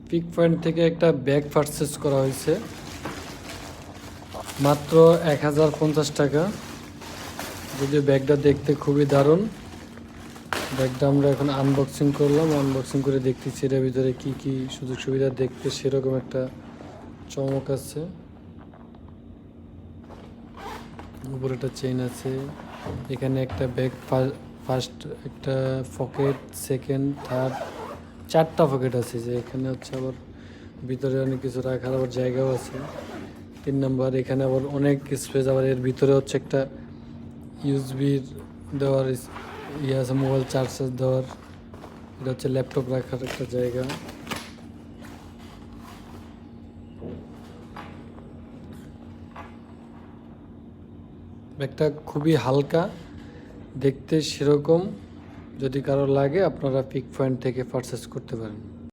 Pick point থেকে একটা bag purchase করা হয়েছে মাত্র 1050 টাকা। যদিও ব্যাগটা দেখতে খুবই দারুণ। ব্যাগটা আমরা এখন আনবক্সিং করলাম, আনবক্সিং করে দেখতেছি এর ভিতরে কি কি সুযোগ সুবিধা, দেখতে সেরকম একটা চমক আছে। উপরে একটা চেইন আছে, এখানে একটা ব্যাগ, ফার্স্ট একটা পকেট, সেকেন্ড, থার্ড, 4টা পকেট আছে। যে এখানে হচ্ছে আবার ভিতরে অনেক কিছু রাখার আবার জায়গাও আছে। 3 নাম্বার, এখানে আবার অনেক স্পেস, আবার এর ভিতরে হচ্ছে একটা ইউএসবির দেওয়ার ইয়ে আছে, মোবাইল চার্জার দেওয়ার। এটা হচ্ছে ল্যাপটপ রাখার একটা জায়গা। ব্যাগটা খুবই হালকা, দেখতে সেরকম। যদি কারো লাগে আপনারা পিক পয়েন্ট থেকে পারচেস করতে পারেন।